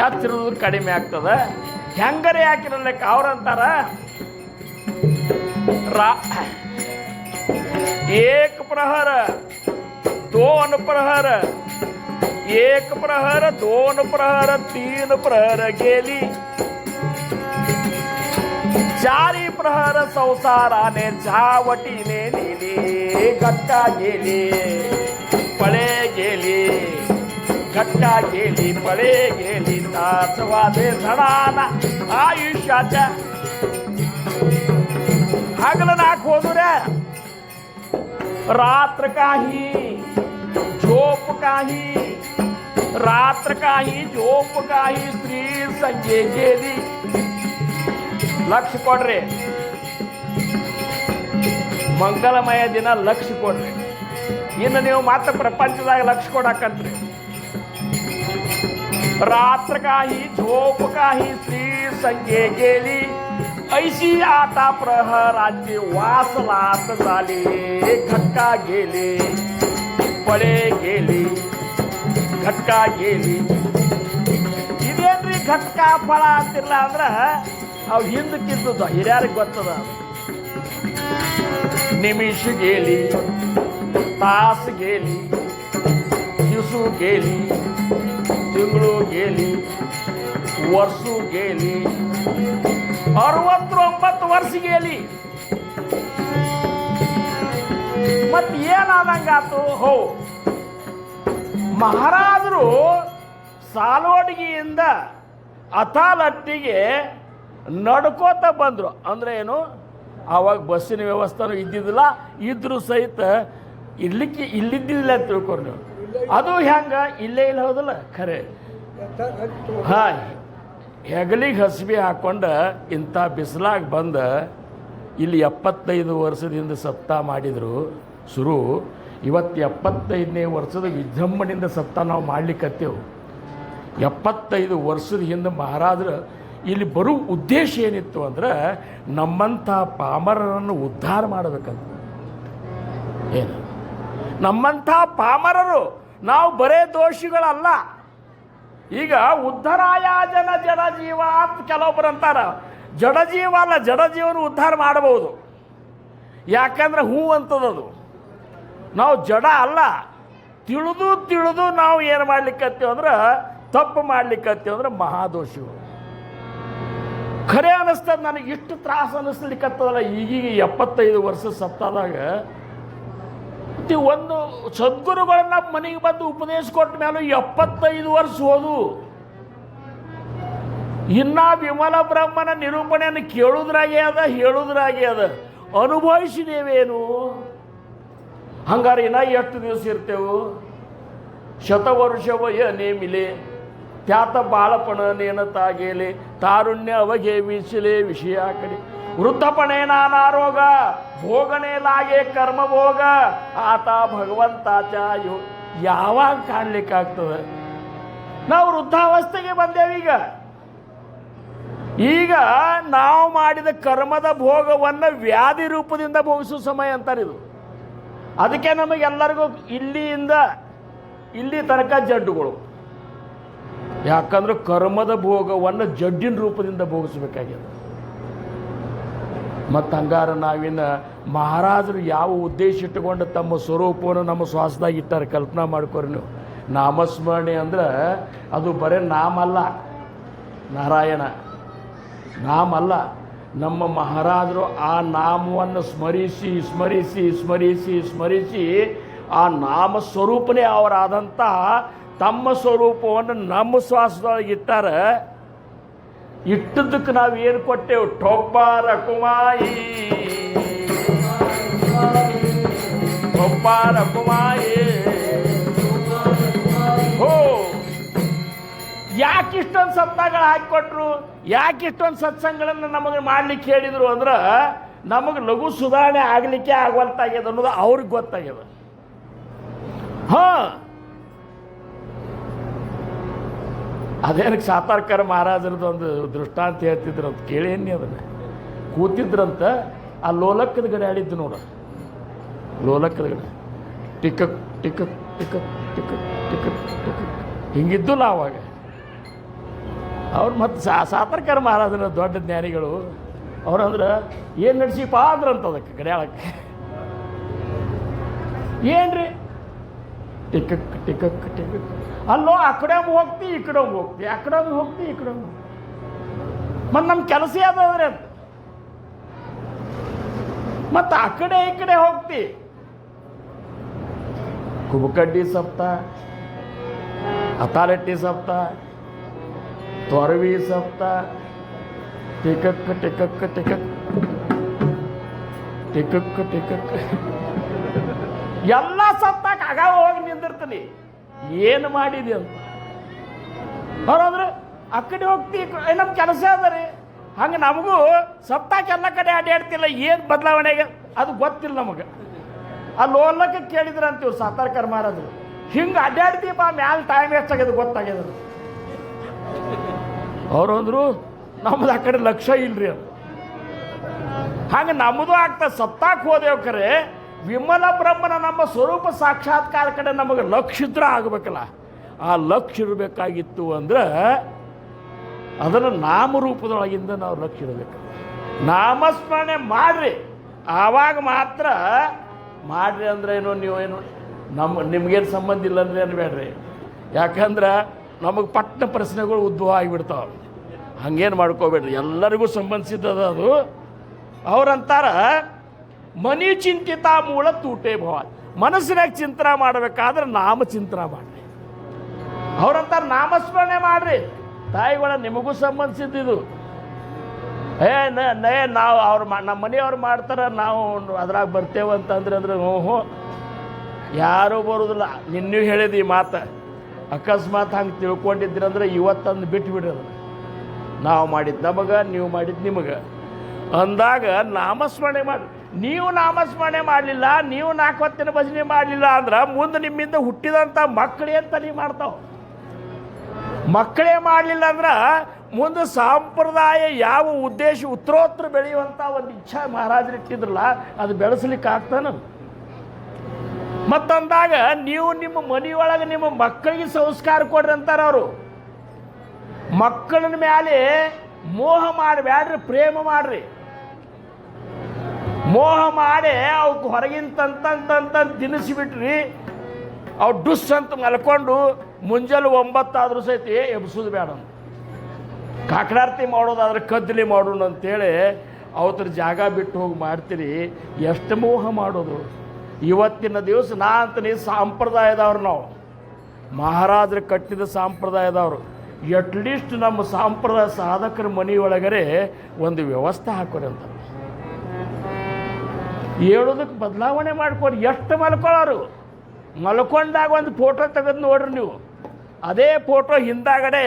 ಎಚ್ಚರಿದ್ರು ಕಡಿಮೆ ಆಗ್ತದ. ಹೆಂಗರೆ ಯಾಕಿರಲಿಕ್ಕ ಅವ್ರಂತಾರ ಏಕ ಪ್ರಹರ 2 प्रहर 1 प्रहर 2 प्रहर 3 प्रहर गेली 4 प्रहर संसाराने झावटीने नेली घट्टा गेली पळे गेली घट्टा गेली पळे गेली तासवादे धडाना आयुष्याच्या हगल नाक होदुऱ्या रात्र काही झोप काही रात्र काही झोप काही स्त्री संगे गेली लक्ष ಕೊಡ್ರಿ ಮಂಗಲಮಯ ದಿನ ಲಕ್ಷ ಕೊಡ್ರಿ ಇನ್ನು ನೀವು ಮಾತ್ರ ಪ್ರಪಂಚದಾಗ ಲಕ್ಷ ಕೊಡಕಂತ್ರಿ रात्र काही झोप काही स्त्री संगे गेली ऐशी आता प्रहराची वासलात झाली घटका गेली पळे गेली घटका गेली ಇದೇನ್ರಿ ಘಟಕ ಫಳ ಅಂತಿಲ್ಲ ಅಂದ್ರೆ ಅವು ಹಿಂದಕ್ಕಿದ್ದು ಹಿರಿಯರಿಗೆ ಗೊತ್ತದ ನಿಮಿಷ गेली तास गेली दिवसू गेली ತಿಂಗಳು गेली ವರ್ಷು गेली 69 ವರ್ಷ गेली ಮತ್ ಏನಾದಂಗಾತು ಹೋ ಮಹಾರಾಜರು ಸಾಲೋಡಿಗೆಯಿಂದ ಅತಾಲಟ್ಟಿಗೆ ನಡ್ಕೋತ ಬಂದರು. ಅಂದ್ರೆ ಏನು, ಆವಾಗ ಬಸ್ಸಿನ ವ್ಯವಸ್ಥೆನೂ ಇದ್ದಿದ್ದಿಲ್ಲ, ಇದ್ರೂ ಸಹಿತ ಇಲ್ಲಿದ್ದಿಲ್ಲ ಅಂತ ತಿಳ್ಕೊರಿ ನೀವು. ಅದು ಹೆಂಗ ಇಲ್ಲೇ ಇಲ್ಲ ಹೌದಲ್ಲ ಖರೆ. ಹಾಂ, ಹೆಗಲಿಗೆ ಹಸಿವೆ ಹಾಕೊಂಡು ಇಂಥ ಬಿಸಿಲಾಗ ಬಂದ ಇಲ್ಲಿ 75 ವರ್ಷದಿಂದ ಸಪ್ತಾಹ ಮಾಡಿದರು ಶುರು. ಇವತ್ತು 75ನೇ ವರ್ಷದ ವಿಜೃಂಭಣೆಯಿಂದ ಸಪ್ತಾಹ ನಾವು ಮಾಡ್ಲಿಕ್ಕತ್ತೇವು. 75 ವರ್ಷದ ಹಿಂದೆ ಮಹಾರಾಜರು ಇಲ್ಲಿ ಬರೋ ಉದ್ದೇಶ ಏನಿತ್ತು ಅಂದ್ರೆ ನಮ್ಮಂಥ ಪಾಮರರನ್ನು ಉದ್ಧಾರ ಮಾಡಬೇಕಂತ. ಏನು, ನಮ್ಮಂಥ ಪಾಮರರು ನಾವು ಬರೇ ದೋಷಿಗಳಲ್ಲ. ಈಗ ಉದ್ಧಾರಾಯ ಜನ ಜಡಜೀವ ಅಂತ ಕೆಲವೊಬ್ಬರು ಅಂತಾರ. ಜಡಜೀವ ಅಲ್ಲ, ಜಡಜೀವನ ಉದ್ಧಾರ ಮಾಡಬಹುದು. ಯಾಕಂದ್ರೆ ಹೂ ಅಂತದದು. ನಾವು ಜಡ ಅಲ್ಲ, ತಿಳಿದು ನಾವು ಏನು ಮಾಡ್ಲಿಕ್ಕತ್ತೀವಿ ಅಂದ್ರೆ ತಪ್ಪು ಮಾಡ್ಲಿಕ್ಕತ್ತೀವಿ ಅಂದ್ರೆ ಮಹಾದೋಷಿಗಳು. ಖರೆ ಅನ್ನಿಸ್ತದೆ ನನಗೆ, ಇಷ್ಟು ತ್ರಾಸ ಅನ್ನಿಸ್ಲಿಕ್ಕತ್ತದಲ್ಲ ಈಗೀಗ 75 ವರ್ಷ ಸತ್ತಾದಾಗ. ಒಂದು ಸದ್ಗುರುಗಳನ್ನ ಮನೆಗೆ ಬಂದು ಉಪದೇಶ ಕೊಟ್ಟ ಮೇಲೆ 75 ವರ್ಷ ಹೋದು ಇನ್ನ ವಿಮಲ ಬ್ರಹ್ಮನ ನಿರೂಪಣೆಯನ್ನು ಕೇಳುದ್ರಾಗೆ ಅದ, ಹೇಳುದ್ರಾಗೆ ಅದ. ಅನುಭವಿಸಿದೇವೇನು? ಹಂಗಾರೆ ಇನ್ನ ಎಷ್ಟು ದಿವಸ ಇರ್ತೇವು? ಶತವರ್ಷವಯ ನೇಮಿಲೆ ತ್ಯಾತ ಬಾಳಪಣ ನೇನತಾ गेले तारुण्य अवघे विचले विषया कಡೆ वृद्धपणे नाना रोग भोगणे लागे कर्म भोग आता ಭಗವಂತಾच्या ಯಾವಾಗ ಕಾಣಲಿಕ್ಕಾಗ್ತದೆ? ನಾವು ವೃದ್ಧಾವಸ್ಥೆಗೆ ಬಂದೇವೀಗ. ಈಗ ನಾವು ಮಾಡಿದ ಕರ್ಮದ ಭೋಗವನ್ನು ವ್ಯಾಧಿ ರೂಪದಿಂದ ಭೋಗಿಸುವ ಸಮಯ ಅಂತಾರಿದು. ಅದಕ್ಕೆ ನಮಗೆಲ್ಲರಿಗೂ ಇಲ್ಲಿ ತನಕ ಜಡ್ಡುಗಳು. ಯಾಕಂದ್ರೆ ಕರ್ಮದ ಭೋಗವನ್ನು ಜಡ್ಡಿನ ರೂಪದಿಂದ ಭೋಗಿಸ್ಬೇಕಾಗ್ಯದ. ಮತ್ತು ಹಂಗಾರ ನಾವಿನ್ನ ಮಹಾರಾಜರು ಯಾವ ಉದ್ದೇಶ ಇಟ್ಟುಕೊಂಡು ತಮ್ಮ ಸ್ವರೂಪವನ್ನು ನಮ್ಮ ಶ್ವಾಸದಾಗ ಇಟ್ಟಾರೆ ಕಲ್ಪನಾ ಮಾಡ್ಕೊರಿ ನೀವು. ನಾಮಸ್ಮರಣೆ ಅಂದ್ರೆ ಅದು ಬರೀ ನಾಮ ಅಲ್ಲ, ನಾರಾಯಣ ನಾಮ ಅಲ್ಲ. ನಮ್ಮ ಮಹಾರಾಜರು ಆ ನಾಮವನ್ನು ಸ್ಮರಿಸಿ ಸ್ಮರಿಸಿ ಸ್ಮರಿಸಿ ಸ್ಮರಿಸಿ ಆ ನಾಮ ಸ್ವರೂಪನೇ ಅವರಾದಂಥ ತಮ್ಮ ಸ್ವರೂಪವನ್ನು ನಮ್ಮ ಶ್ವಾಸದೊಳಗೆ ಇಟ್ಟಾರೆ. ಇಟ್ಟದಕ್ಕೆ ನಾವು ಏನು ಕೊಟ್ಟೆವು? ಟೊಬ್ಬಾರ ಕುಮಾಯಿ ಟೊಬ್ಬಾರ ಕುಮಾಯಿ. ಹೋ, ಯಾಕೆ ಇಷ್ಟೊಂದು ಸಪ್ತಾಹಗಳು ಹಾಕಿಕೊಟ್ರು? ಯಾಕೆ ಇಷ್ಟೊಂದು ಸತ್ಸಂಗಗಳನ್ನು ನಮಗೆ ಮಾಡ್ಲಿಕ್ಕೆ ಹೇಳಿದರು ಅಂದ್ರೆ ನಮಗೆ ಲಘು ಸುಧಾರಣೆ ಆಗಲಿಕ್ಕೆ ಆಗವಲ್ತಾಗ್ಯದ ಅನ್ನೋದು ಅವ್ರಿಗೆ ಗೊತ್ತಾಗ್ಯದ. ಹಾಂ, ಅದೇನಕ್ಕೆ ಸಾತಾರ್ಕರ ಮಹಾರಾಜರದ್ದು ಒಂದು ದೃಷ್ಟಾಂತ ಹೇಳ್ತಿದ್ರಂತ ಕೇಳೇನಿ. ಅದನ್ನು ಕೂತಿದ್ರಂತ ಆ ಲೋಲಕ್ಕದ ಗಡೆ ಆಡಿದ್ದು ನೋಡ, ಲೋಲಕ್ಕದ ಗಡೆ ಟಿಕಕ್ ಟಿಕಕ್ ಟಿಕಕ್ ಟಿಕಕ್ ಟಿಕಕ್ ಟಿಕಕ್ ಹಿಂಗಿದ್ದುಲ್ಲ ಅವಾಗ. ಅವ್ರು ಮತ್ತು ಸಾತಾರ್ಕರ ಮಹಾರಾಜರ ದೊಡ್ಡ ಜ್ಞಾನಿಗಳು ಅವ್ರಂದ್ರೆ ಏನು ನಡೆಸಿಪ್ಪ ಅಂದ್ರಂತ ಅದಕ್ಕೆ ಗಡಿಯಾಳಕ್ಕೆ. ಏನ್ರಿ ಟಿಕಕ್ ಟಿಕಕ್ ಟಿಕಕ್, ಅಲ್ಲೋ ಆ ಕಡೆ ಹೋಗ್ತಿ ಈ ಕಡೆ ಹೋಗ್ತಿ, ಆ ಕಡೆ ಹೋಗ್ತಿ ಈ ಕಡೆ ಮತ್ತು ನಮ್ಮ ಕೆಲಸ ಯಾವ್ದಾದ್ರೆ ಅಂತ ಮತ್ತು ಆ ಕಡೆ ಈ ಕಡೆ ಹೋಗ್ತಿ. ಕುಬಕಡ್ಡಿ ಸಪ್ತ, ಅತಾಲಟ್ಟಿ ಸಪ್ತ, ತೊರವಿ ಸಪ್ತ, ಟಿಕಕ್ ಟಿಕಕ್ ಟಿಕಕ್ ಟಿಕಕ್ ಟಿಕಕ್ ಎಲ್ಲ ಸಪ್ತಾಕ ಆಗ ಹೋಗಿ ನಿಂದಿರ್ತೀನಿ. ಏನು ಮಾಡಿದೆ ಅಂತ ಅವ್ರಂದ್ರೆ ಆ ಕಡೆ ಹೋಗ್ತಿ, ನಮ್ಮ ಕೆಲಸ ಅದ ರೀ. ಹಂಗೆ ನಮಗೂ ಸಪ್ತಾಕ ಎಲ್ಲ ಕಡೆ ಅಡ್ಡಾಡ್ತಿಲ್ಲ, ಏನು ಬದಲಾವಣೆಗೆ ಅದು ಗೊತ್ತಿಲ್ಲ ನಮಗೆ. ಅಲ್ಲಿ ಹೋಗ್ಲಕ್ಕೆ ಕೇಳಿದ್ರು ಅಂತೀವಿ ಸಾತಾರ್ಕರ್ ಮಹಾರಾಜರು, ಹಿಂಗೆ ಅಡ್ಡಾಡ್ತೀಪ ಮ್ಯಾಲ ಟೈಮ್ ಎಷ್ಟಾಗ್ಯದ ಗೊತ್ತಾಗ್ಯದ. ಅವರು ಅಂದರು ನಮ್ಮದು ಆ ಕಡೆ ಲಕ್ಷ್ಯ ಇಲ್ರಿ ಅಂತ. ಹಂಗೆ ನಮ್ಮದು ಆಗ್ತದೆ. ಸಪ್ತಾಕ್ ಹೋದೇವು ಖರೆ ವಿಮಲ ಬ್ರಹ್ಮನ ನಮ್ಮ ಸ್ವರೂಪ ಸಾಕ್ಷಾತ್ಕಾರ ಕಡೆ ನಮಗೆ ಲಕ್ಷ್ಯ ಇದ್ರೆ ಆಗಬೇಕಲ್ಲ. ಆ ಲಕ್ಷ್ಯ ಇರಬೇಕಾಗಿತ್ತು ಅಂದ್ರೆ ಅದನ್ನು ನಾಮರೂಪದೊಳಗಿಂದ ನಾವು ಲಕ್ಷ್ಯ ಇರಬೇಕು. ನಾಮಸ್ಮರಣೆ ಮಾಡ್ರಿ, ಆವಾಗ ಮಾತ್ರ ಮಾಡ್ರಿ. ಅಂದ್ರೆ ಏನು, ನೀವೇನು ನಿಮ್ಗೇನು ಸಂಬಂಧ ಇಲ್ಲ ಅಂದ್ರೆ ಅನ್ಬೇಡ್ರಿ. ಯಾಕಂದ್ರೆ ನಮಗೆ ಪಟ್ಟ ಪ್ರಶ್ನೆಗಳು ಉದ್ಭವ ಆಗಿಬಿಡ್ತಾವೆ. ಹಂಗೇನು ಮಾಡ್ಕೋಬೇಡ್ರಿ, ಎಲ್ಲರಿಗೂ ಸಂಬಂಧಿಸಿದ್ದದ ಅದು. ಅವ್ರಂತಾರ ಮನಿ ಚಿಂತಿತ ಮೂಲ ತೂಟೆ ಭವ. ಮನಸ್ಸಿನಾಗ ಚಿಂತನೆ ಮಾಡಬೇಕಾದ್ರೆ ನಾಮ ಚಿಂತನೆ ಮಾಡ್ರಿ. ಅವ್ರಂತಾರ ನಾಮಸ್ಮರಣೆ ಮಾಡ್ರಿ. ತಾಯಿಗಳ ನಿಮಗೂ ಸಂಬಂಧಿಸಿದ್ದು. ನಾವು ನಮ್ಮ ಮನೆಯವ್ರು ಮಾಡ್ತಾರೆ, ನಾವು ಅದ್ರಾಗ ಬರ್ತೇವೆ ಅಂತಂದ್ರೆ ಅಂದ್ರೆ ಹ್ಞೂ ಯಾರೂ ಬರೋದಿಲ್ಲ. ನಿನ್ನೂ ಹೇಳಿದ ಈ ಮಾತು ಅಕಸ್ಮಾತ್ ಹಂಗೆ ತಿಳ್ಕೊಂಡಿದ್ರಂದ್ರೆ ಇವತ್ತಂದು ಬಿಟ್ಟು ಬಿಡೋದು. ನಾವು ಮಾಡಿದ್ದು ನಮಗೆ, ನೀವು ಮಾಡಿದ್ದು ನಿಮಗೆ ಅಂದಾಗ ನಾಮಸ್ಮರಣೆ ಮಾಡಿ. ನೀವು ನಾಮಸ್ಮರಣೆ ಮಾಡಲಿಲ್ಲ, ನೀವು 4 ಹೊತ್ತಿನ ಭಜನೆ ಮಾಡಲಿಲ್ಲ ಅಂದ್ರೆ ಮುಂದೆ ನಿಮ್ಮಿಂದ ಹುಟ್ಟಿದಂಥ ಮಕ್ಕಳೇನು ತಲೆ ಮಾಡ್ತಾವೆ. ಮಕ್ಕಳೇ ಮಾಡಲಿಲ್ಲ ಅಂದ್ರೆ ಮುಂದೆ ಸಂಪ್ರದಾಯ ಯಾವ ಉದ್ದೇಶ ಉತ್ತರೋತ್ತರ ಬೆಳೆಯುವಂಥ ಒಂದು ಇಚ್ಛಾ ಮಹಾರಾಜರು ಇಟ್ಟಿದ್ರಲ್ಲ, ಅದು ಬೆಳೆಸ್ಲಿಕ್ಕೆ ಆಗ್ತಾನೆ. ಮತ್ತಂದಾಗ ನೀವು ನಿಮ್ಮ ಮನೆಯೊಳಗೆ ನಿಮ್ಮ ಮಕ್ಕಳಿಗೆ ಸಂಸ್ಕಾರ ಕೊಡ್ರಿ ಅಂತಾರೆ ಅವರು. ಮಕ್ಕಳ ಮೇಲೆ ಮೋಹ ಮಾಡಬೇಡ್ರಿ, ಪ್ರೇಮ ಮಾಡ್ರಿ. ಮೋಹ ಮಾಡಿ ಅವಕ್ಕೆ ಹೊರಗಿನ ತಂತ ತಿನ್ನಿಸಿಬಿಟ್ರಿ, ಅವು ಡುಸ್ ಅಂತ ಮಲ್ಕೊಂಡು ಮುಂಜಾನೆ 9 ಆದರೂ ಸಹಿತ ಎಬ್ಸೋದು ಬೇಡ. ಕಾಕಡಾರ್ತಿ ಮಾಡೋದಾದ್ರೆ ಕದ್ದಲಿ ಮಾಡೋಣ ಅಂತೇಳಿ ಅವತ್ತರ ಜಾಗ ಬಿಟ್ಟು ಹೋಗಿ ಮಾಡ್ತೀರಿ. ಎಷ್ಟು ಮೋಹ ಮಾಡೋದು. ಇವತ್ತಿನ ದಿವಸ ನಾ ಅಂತೀನಿ ಸಾಂಪ್ರದಾಯದವ್ರು, ನಾವು ಮಹಾರಾಜರು ಕಟ್ಟಿದ ಸಾಂಪ್ರದಾಯದವರು. ಅಟ್ಲೀಸ್ಟ್ ನಮ್ಮ ಸಾಂಪ್ರದಾಯ ಸಾಧಕರ ಮನೆಯೊಳಗರೆ ಒಂದು ವ್ಯವಸ್ಥೆ ಹಾಕೋರಿ ಅಂತ ಹೇಳೋದಕ್ಕೆ ಬದಲಾವಣೆ ಮಾಡ್ಕೊಡಿ. ಎಷ್ಟು ಮಲ್ಕೊಳ್ಳೋರು ಮಲ್ಕೊಂಡಾಗ ಒಂದು ಫೋಟೋ ತೆಗೆದು ನೋಡ್ರಿ ನೀವು. ಅದೇ ಫೋಟೋ ಹಿಂದಾಗಡೆ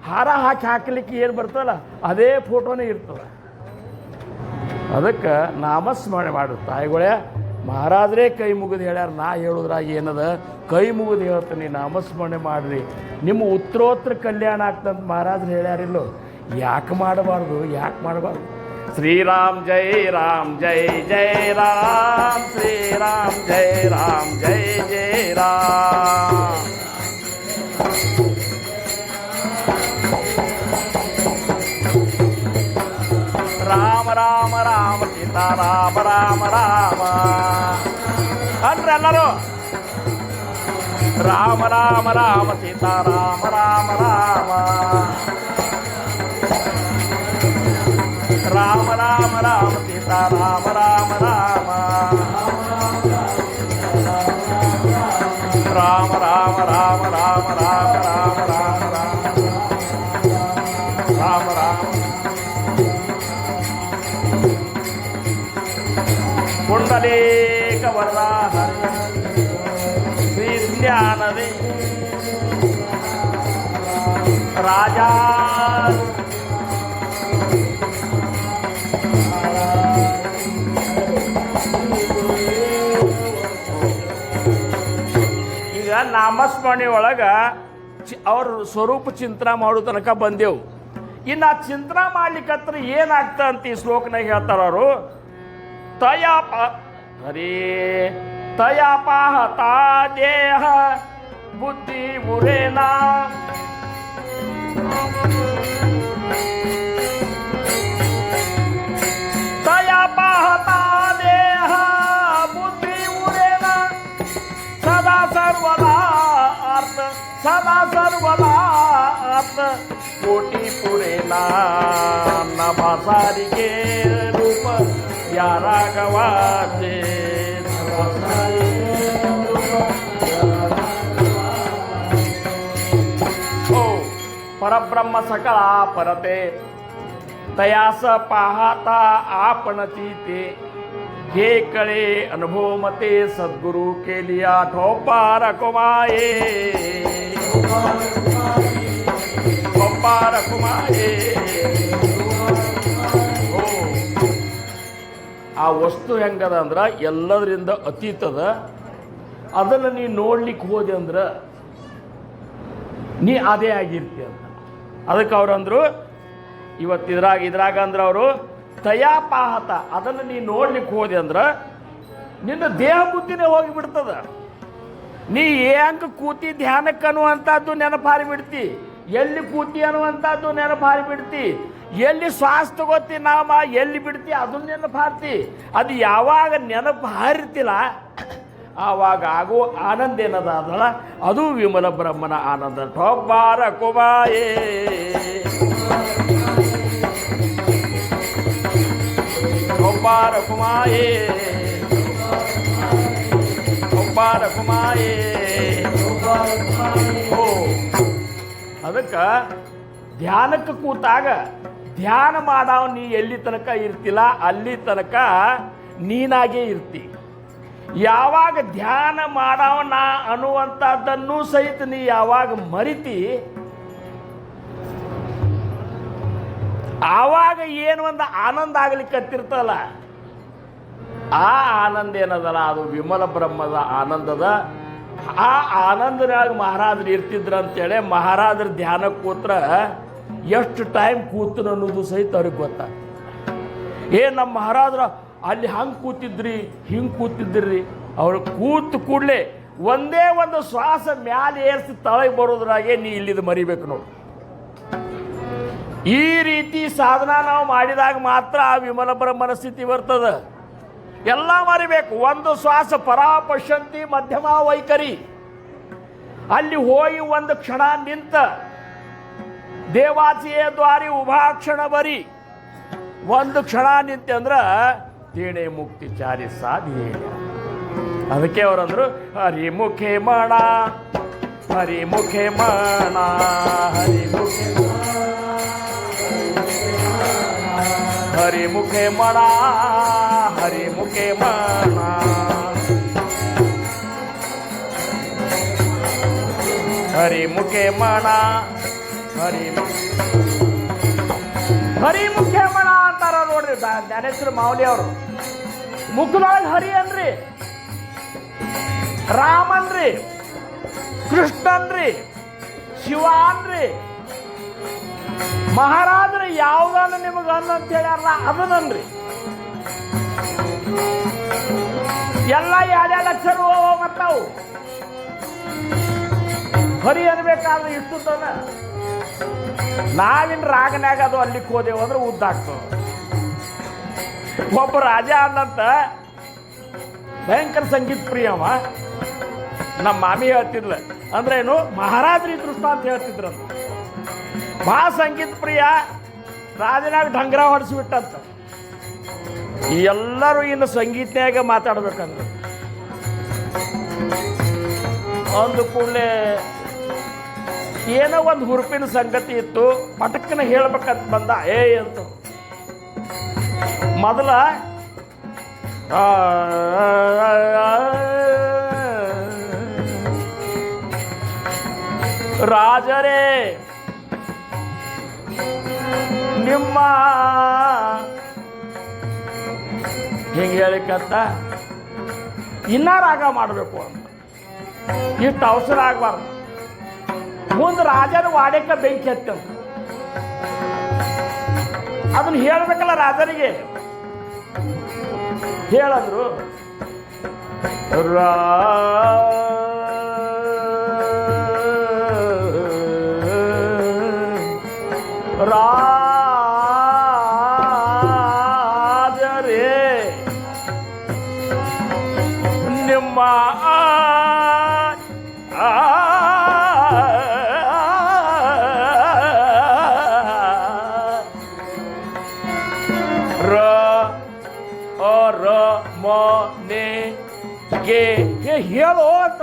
ಹಾರ ಹಾಕಲಿಕ್ಕೆ ಏನು ಬರ್ತಲ್ಲ ಅದೇ ಫೋಟೋನೇ ಇರ್ತದೆ. ಅದಕ್ಕೆ ನಾಮಸ್ಮರಣೆ ಮಾಡು ತಾಯಿಗಳೇ. ಮಹಾರಾಜರೇ ಕೈ ಮುಗಿದು ಹೇಳ್ಯಾರ, ನಾ ಹೇಳೋದ್ರಾಗ ಏನದ, ಕೈ ಮುಗಿದು ಹೇಳ್ತೀನಿ ನಾಮಸ್ಮರಣೆ ಮಾಡಿರಿ, ನಿಮ್ಮ ಉತ್ತರೋತ್ತರ ಕಲ್ಯಾಣ ಆಗ್ತಂತ ಮಹಾರಾಜರು ಹೇಳ್ಯಾರಿಲ್ಲೋ. ಯಾಕೆ ಮಾಡಬಾರ್ದು, ಯಾಕೆ ಮಾಡಬಾರ್ದು? ಶ್ರೀರಾಮ್ ಜೈ ರಾಮ್ ಜೈ ಜೈ ರಾಮ್, ಶ್ರೀರಾಮ್ ಜೈ ರಾಮ್ ಜೈ ಜೈ ರಾಮ್. ರಾಮ ರಾಮ ಸೀತಾರಾಮ ರಾಮ ರಾಮ ಅನ್ರಿ ಎಲ್ಲರೂ. ರಾಮ ರಾಮ ರಾಮ ಸೀತಾರಾಮ ರಾಮ ರಾಮ ರಾಮ ರಾಮ ರಾಮ ಸೀತಾರಾಮ ರಾಮ ರಾಮ ರಾಮ ರಾಮ ರಾಮ ರಾಮ ರಾಮ ರಾಮ ರಾಮ ರಾಮ ರಾಮ ಪುಂಡಲೀಕ ವರದಾಹ ಶ್ರೀ ಜ್ಞಾನದೇ ರಾಜ ಈಗ ನಾಮಸ್ಮರಣೆ ಒಳಗ ಅವ್ರ ಸ್ವರೂಪ ಚಿಂತನ ಮಾಡೋ ತನಕ ಬಂದೆವು. ಇನ್ನು ಆ ಚಿಂತನ ಮಾಡ್ಲಿಕ್ಕತ್ರ ಏನಾಗ್ತ ಅಂತ ಈ ಶ್ಲೋಕನಾಗ ಹೇಳ್ತಾರ ಅವರು. ತಯಾಪಾಹತಾ ದೇಹ ಬುದ್ಧಿ ಮುರೇನಾ ತಯಾಪಾಹತಾ ದೇಹ ಬುದ್ಧಿ ಮುರೇನಾ ಸದಾ ಸರ್ವದಾ ಅರ್ಥ ಸದಾ ಸರ್ವದಾ ಅರ್ಥ ಕೋಟಿ ಪುರೇನಾ ನಭಸಾರಿಗೆ ರೂಪ ಯಾರಾಗವಾದೆ ಓ ಪರಬ್ರಹ್ಮ ಸಕಲ ಪರತೆ ತಯಾಸ ಪಾಹತಾ आपणती ते हे कळे अनुभव मते सद्गुरु केलिया ठोपार कुमाये ठोपार कुमाये. ಆ ವಸ್ತು ಹೆಂಗದ ಅಂದ್ರೆ ಎಲ್ಲದರಿಂದ ಅತೀತದ. ಅದನ್ನು ನೀ ನೋಡ್ಲಿಕ್ಕೆ ಹೋದೆ ಅಂದ್ರೆ ನೀ ಅದೇ ಆಗಿರ್ತೀಯ ಅಂತ. ಅದಕ್ಕೆ ಅವ್ರಂದ್ರು ಇವತ್ತು ಇದ್ರಾಗ ಅಂದ್ರೆ ಅವರು ತಯಾಪಾಹತ ಅದನ್ನು ನೀ ನೋಡ್ಲಿಕ್ಕೆ ಹೋದೆ ಅಂದ್ರೆ ನಿನ್ನ ದೇಹ ಬುದ್ಧಿನೇ ಹೋಗಿಬಿಡ್ತದ. ನೀ ಹೆಂಗೆ ಕೂತಿ ಧ್ಯಾನಕ್ಕೆ ಅನ್ನುವಂಥದ್ದು ನೆನಪಾರಿ ಬಿಡ್ತಿ, ಎಲ್ಲಿ ಕೂತಿ ಅನ್ನುವಂಥದ್ದು ನೆನಪಾರಿ ಬಿಡ್ತಿ, ಎಲ್ಲಿ ಶ್ವಾಸ ತಗೋತಿ ನಾಮ ಎಲ್ಲಿ ಬಿಡ್ತಿ ಅದನ್ನ ನೆನಪು ಹಾರ್ತಿ. ಅದು ಯಾವಾಗ ನೆನಪು ಹಾರಿತಿಲ್ಲ ಆವಾಗ ಆಗೋ ಆನಂದ ಏನದ ಅದಲ್ಲ ಅದು ವಿಮಲ ಬ್ರಹ್ಮನ ಆನಂದ. ठोपार कुमाये ठोपार कुमाये ठोपार कुमाये. ಓ ಅದಕ್ಕೆ ಧ್ಯಾನಕ್ಕೆ ಕೂತಾಗ ಧ್ಯಾನ ಮಾಡಾವ ನೀ ಎಲ್ಲಿ ತನಕ ಇರ್ತಿಲ್ಲ ಅಲ್ಲಿ ತನಕ ನೀನಾಗೇ ಇರ್ತಿ. ಯಾವಾಗ ಧ್ಯಾನ ಮಾಡಾವನ ಅನ್ನುವಂಥದ್ದನ್ನು ಸಹಿತ ನೀ ಯಾವಾಗ ಮರಿತಿ ಆವಾಗ ಏನು ಒಂದು ಆನಂದ ಆಗ್ಲಿಕ್ಕತ್ತಿರ್ತಲ್ಲ ಆ ಆನಂದ ಏನದಲ್ಲ ಅದು ವಿಮಲ ಬ್ರಹ್ಮದ ಆನಂದದ. ಆ ಆನಂದನಾಗ ಮಹಾರಾಜರು ಇರ್ತಿದ್ರು ಅಂತೇಳಿ ಮಹಾರಾಜರ ಧ್ಯಾನ ಕೂತ್ರ ಎಷ್ಟು ಟೈಮ್ ಕೂತನು ಅನ್ನೋದು ಸಹಿತ ಅವ್ರಿಗೆ ಗೊತ್ತಾಗ. ನಮ್ಮ ಮಹಾರಾಜರ ಅಲ್ಲಿ ಹಂಗೆ ಕೂತಿದ್ರಿ ಹಿಂಗೆ ಕೂತಿದ್ರಿ. ಅವ್ರು ಕೂತು ಕೂಡಲೇ ಒಂದೇ ಒಂದು ಶ್ವಾಸ ಮ್ಯಾಲೆ ಏರಿಸಿ ತಳಗೆ ಬರೋದ್ರಾಗೆ ನೀ ಇಲ್ಲಿದ್ದು ಮರಿಬೇಕು ನೋಡಿ. ಈ ರೀತಿ ಸಾಧನ ನಾವು ಮಾಡಿದಾಗ ಮಾತ್ರ ಆ ವಿಮಲ ಬ್ರಹ್ಮನ ಸ್ಥಿತಿ ಬರ್ತದ. ಎಲ್ಲ ಮರಿಬೇಕು. ಒಂದು ಶ್ವಾಸ ಪರಾಪಶ್ಯಂತಿ ಮಧ್ಯಮ ವೈಖರಿ ಅಲ್ಲಿ ಹೋಗಿ ಒಂದು ಕ್ಷಣ ನಿಂತ ದೇವಾಚಿಯ ದ್ವಾರಿ ಉಭಾಕ್ಷಣ ಬರಿ ಒಂದು ಕ್ಷಣ ನಿಂತೆ ಅಂದ್ರೆ ತೇಣೆ ಮುಕ್ತಿ ಚಾರಿ ಸಾಧಿ. ಅದಕ್ಕೆ ಅವರಂದ್ರು ಹರಿಮುಖೆ ಮಣ ಹರಿಮುಖೆ ಮಣ ಹರಿಮುಖೆ ಹರಿಮುಖೆ ಮಣ ಹರಿಮುಖೆ ಮಣ ಹರಿಮುಖೆ ಮಣ ಹರಿಮುಖೆ ಮಣ ಅಂತಾರ ನೋಡ್ರಿ ಜ್ಞಾನೇಶ್ವರ ಮಾವಲಿ ಅವರು. ಮುಖದೊಳಗೆ ಹರಿ ಅನ್ರಿ, ರಾಮನ್ರಿ, ಕೃಷ್ಣನ್ರಿ, ಶಿವ ಅನ್ರಿ. ಮಹಾರಾಜರು ಯಾವ್ದನ್ನು ನಿಮಗೆ ಅಂತ ಹೇಳ್ಯಾರಲ್ಲ ಅದನ್ನನ್ರಿ. ಎಲ್ಲ ಎರಡೆರಡು ಅಕ್ಷರ ಮತ್ತವು ಹರಿ ಅನ್ಬೇಕಾದ್ರೆ ಇಷ್ಟು ತನ ನಾವಿನ್ ರಾಗನ್ಯಾಗ ಅದು ಅಲ್ಲಿಗೆ ಹೋದೆವು ಅಂದ್ರೆ ಉದ್ದಾಗ್ತದೆ. ಒಬ್ಬ ರಾಜ ಅನ್ನಂತ ಭಯಂಕರ ಸಂಗೀತ ಪ್ರಿಯವ. ನಮ್ಮ ಮಾಮಿ ಹೇಳ್ತಿದ್ಲ, ಅಂದ್ರೆ ಏನು ಮಹಾರಾಜರಿ ದೃಷ್ಟ ಅಂತ ಹೇಳ್ತಿದ್ರಂತ. ಭಾಳ ಸಂಗೀತ ಪ್ರಿಯ, ರಾಜನಾಗ ಢಂಗ್ರ ಹೊಡಿಸ್ಬಿಟ್ಟಂತ. ಎಲ್ಲರೂ ಇನ್ನು ಸಂಗೀತನ್ಯಾಗ ಮಾತಾಡ್ಬೇಕಂದ್ರೆ ಒಂದು ಕೂಡಲೇ ಏನೋ ಒಂದು ಹುರುಪಿನ ಸಂಗತಿ ಇತ್ತು. ಪಟಕ್ಕನ ಹೇಳ್ಬೇಕಂತ ಬಂದ ಅಂತ ಮೊದಲ ರಾಜರೇ ನಿಮ್ಮ ಹಿಂಗೆ ಹೇಳಿಕಂತ ಇನ್ನ ರಾಗ ಮಾಡಬೇಕು ಅಂತ. ಇಷ್ಟು ಅವಸರ ಆಗಬಾರ್ದು. ಮುಂದೆ ರಾಜನ ವಾಡ್ಯಕ್ಕೆ ಬೆಂಕಿ ಹತ್ತಂತ. ಅದನ್ನ ಹೇಳ್ಬೇಕಲ್ಲ ರಾಜನಿಗೆ. ಹೇಳಿದ್ರು ರಾಜರೇ ನಿಮ್ಮ ಹೇಳೋ ಅಂತ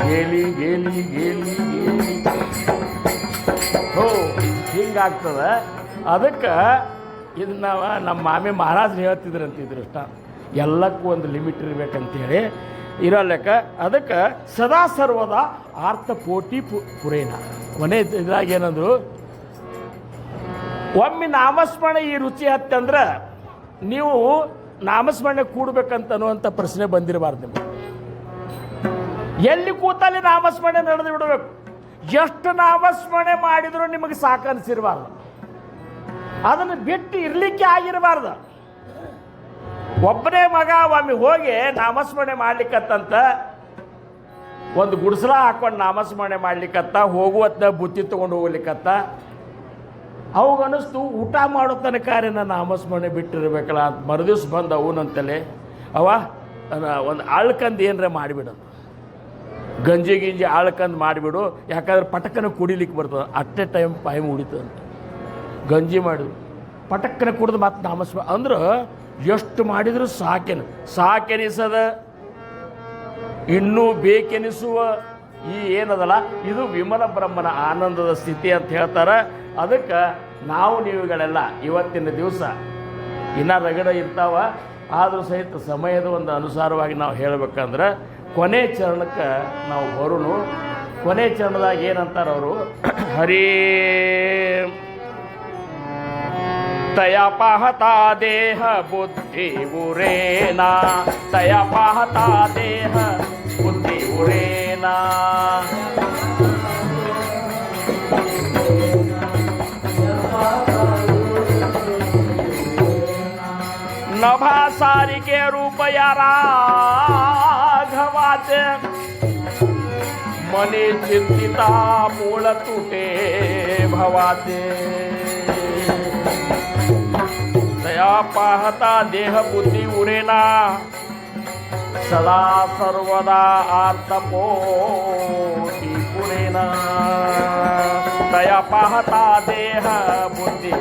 ಗೇಲಿ ಗೇಲಿ ಗೇಲಿ ಗೇಲಿ ಹೋ ಹಿಂಗಾಗ್ತದ. ಅದಕ್ಕೆ ಇದನ್ನ ನಮ್ಮ ಮಾಮಿ ಮಹಾರಾಜರು ಹೇಳ್ತಿದ್ರಂತಿದ್ರು ಇಷ್ಟ, ಎಲ್ಲಕ್ಕೂ ಒಂದು ಲಿಮಿಟ್ ಇರ್ಬೇಕಂತೇಳಿ ಇರಲ್ಲಕ್ಕ. ಅದಕ್ಕೆ ಸದಾ ಸರ್ವದ ಆರ್ಥ ಪೋಟಿ ಪುರೇನ. ಮನೆ ಇದ್ರಾಗ ಏನಂದ್ರು, ಒಮ್ಮೆ ನಾಮಸ್ಮರಣೆ ಈ ರುಚಿ ಹತ್ತಂದ್ರೆ ನೀವು ನಾಮಸ್ಮರಣೆ ಕೂಡ್ಬೇಕಂತ ಅನ್ನುವಂಥ ಪ್ರಶ್ನೆ ಬಂದಿರಬಾರ್ದು ನಿಮಗೆ. ಎಲ್ಲಿ ಕೂತಲ್ಲಿ ನಾಮಸ್ಮರಣೆ ನಡೆದು ಬಿಡಬೇಕು. ಎಷ್ಟು ನಾಮಸ್ಮರಣೆ ಮಾಡಿದ್ರು ನಿಮಗೆ ಸಾಕು ಅನಿಸಿರಬಾರ್ದು. ಅದನ್ನು ಬಿಟ್ಟು ಇರಲಿಕ್ಕೆ ಆಗಿರಬಾರ್ದು. ಒಬ್ಬನೇ ಮಗ ಒಮ್ಮೆ ಹೋಗಿ ನಾಮಸ್ಮರಣೆ ಮಾಡ್ಲಿಕ್ಕತ್ತಂತ ಒಂದು ಗುಡಿಸಲ ಹಾಕೊಂಡು ನಾಮಸ್ಮರಣೆ ಮಾಡ್ಲಿಕ್ಕತ್ತ, ಹೋಗುವತ್ತ ಬುತ್ತಿ ತೊಗೊಂಡು ಹೋಗ್ಲಿಕ್ಕತ್ತ. ಅವಾಗನಿಸ್ತು ಊಟ ಮಾಡೋ ತನಕಾರಿನ ನಾಮಸ್ಮರಣೆ ಬಿಟ್ಟಿರ್ಬೇಕಲ್ಲ ಅಂತ. ಮರುದಿವ್ಸ ಬಂದು ಅವನಂತಲೇ ಅವ ಒಂದು ಆಳ್ಕಂದು ಏನರ ಮಾಡಿಬಿಡೋದು, ಗಂಜಿ ಗಿಂಜಿ ಆಳ್ಕಂದು ಮಾಡಿಬಿಡು, ಯಾಕಂದ್ರೆ ಪಟಕ್ಕನ ಕುಡಿಲಿಕ್ಕೆ ಬರ್ತದೆ. ಅಟ್ಟೆ ಟೈಮ್ ಉಳಿತದಂತ. ಗಂಜಿ ಮಾಡಿದ್ರು ಪಟಕ್ಕನ ಕುಡಿದು ಮತ್ತೆ ನಾಮಸ್ಮರಣೆ ಅಂದ್ರೆ ಎಷ್ಟು ಮಾಡಿದ್ರು ಸಾಕೆನಿಸದ, ಇನ್ನೂ ಬೇಕೆನಿಸುವ ಈ ಏನದಲ್ಲ ಇದು ವಿಮಲ ಬ್ರಹ್ಮನ ಆನಂದದ ಸ್ಥಿತಿ ಅಂತ ಹೇಳ್ತಾರೆ. ಅದಕ್ಕೆ ನಾವು ನೀವುಗಳೆಲ್ಲ ಇವತ್ತಿನ ದಿವಸ ಇನ್ನೂ ರಗಡ ಇರ್ತಾವ, ಆದರೂ ಸಹಿತ ಸಮಯದ ಒಂದು ಅನುಸಾರವಾಗಿ ನಾವು ಹೇಳಬೇಕಂದ್ರೆ ಕೊನೆ ಚರಣಕ್ಕೆ ನಾವು ಬರೋನು. ಕೊನೆ ಚರಣದಾಗ ಏನಂತಾರೆ ಅವರು, ಹರೇ ತಯ ಪಾಹತಾ ದೇಹ ಬುದ್ಧಿ ಉರೇನಾ, ತಯ ಪಾಹತಾ ದೇಹ ಬುದ್ಧಿ ಉರೇನಾ. नभा सारिके रूप या राघवाचे, मने चिंतिता मूळ तुटे भवाचे. दया पाहता देह बुद्धी उरेना, सदा सर्वदा आर्तपोटी पुरेना. दया पाहता देह बुद्धी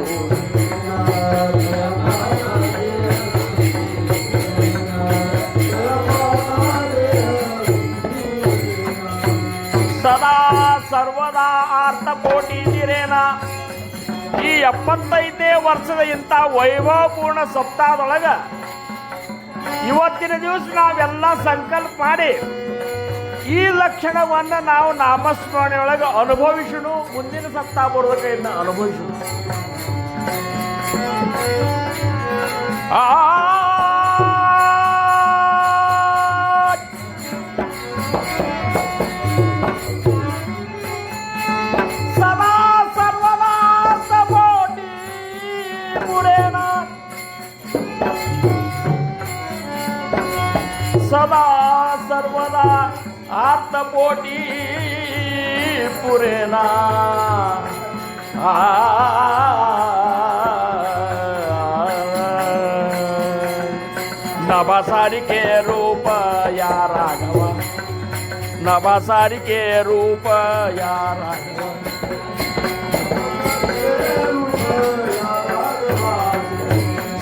ಸದಾ ಸರ್ವದಾ ಆರ್ತಕೋಟಿ ಜಿರೇನ. ಈ 75ನೇ ವರ್ಷದ ಇಂಥ ವೈಭವಪೂರ್ಣ ಸಪ್ತಾಹದೊಳಗ ಇವತ್ತಿನ ದಿವಸ ನಾವೆಲ್ಲ ಸಂಕಲ್ಪ ಮಾಡಿ ಈ ಲಕ್ಷಣವನ್ನು ನಾವು ನಾಮಸ್ಮರಣೆಯೊಳಗೆ ಅನುಭವಿಸೋಣ. ಮುಂದಿನ ಸಪ್ತಾಹ ಬರೋದಕ್ಕೆ ಅನುಭವಿಸೋಣ. ಸದಾ ಸರ್ವದಾ ಆತ್ಮಕೋಟಿ पुरेना नभासारिके रूप या राघवा नभासारिके रूप या राघवा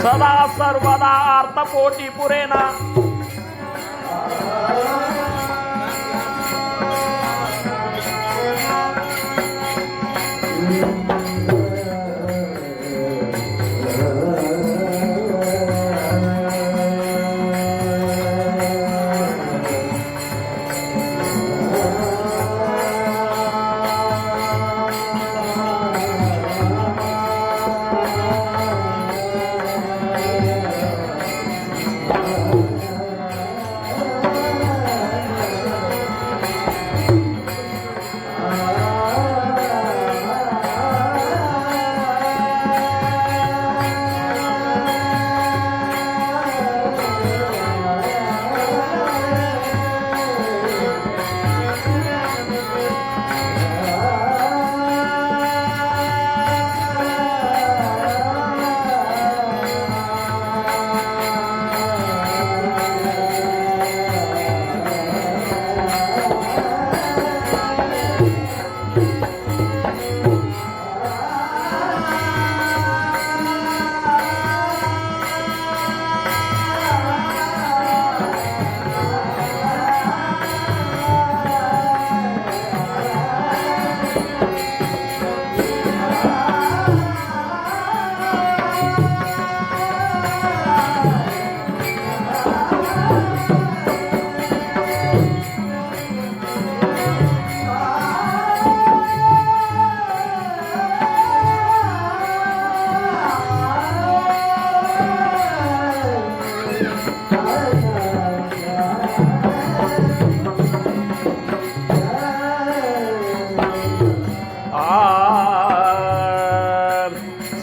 सदा सर्वदा अर्थपोटी पुरेना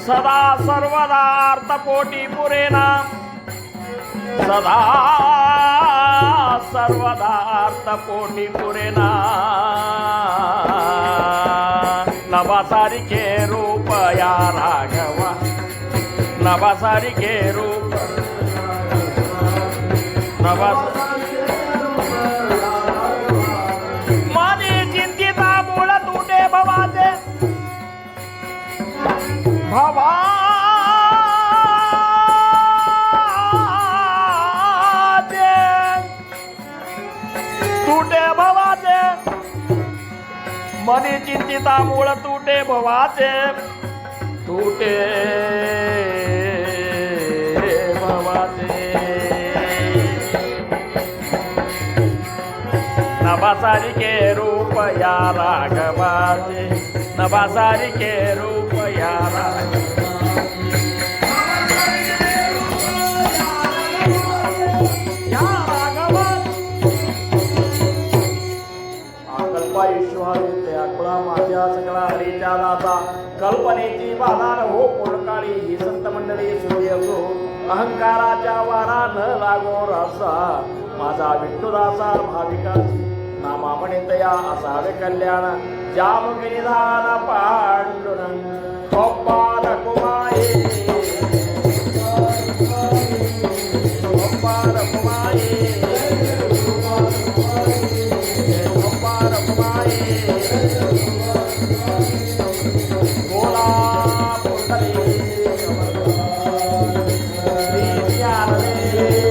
सदा सर्वदा अर्थपोटी पुरेना सदा सर्वदा अर्थपोटी पुरेना नभासारिके रूप या राघवा नभासारिके रूप माने चिंतिता मूळ तुटे भवाचे भवाचे तुटे भवाचे मनी चिंतिता मूळ तुटे भवाचे तुटे भवाचे नभासारिके रूप या राघवाचे नभासारिके रूप या माझ्या सगळा हरीच्या दाता कल्पनेची बाधार हो पोळकाळी ही संत मंडळी सूर्य गो अहंकाराच्या वारा न लागो रसा माझा विठ्ठुदासा भाविकाची नामा म्हणितया असावे कल्याण जाम विनिधान पांडुरंग गोपाल कुमारी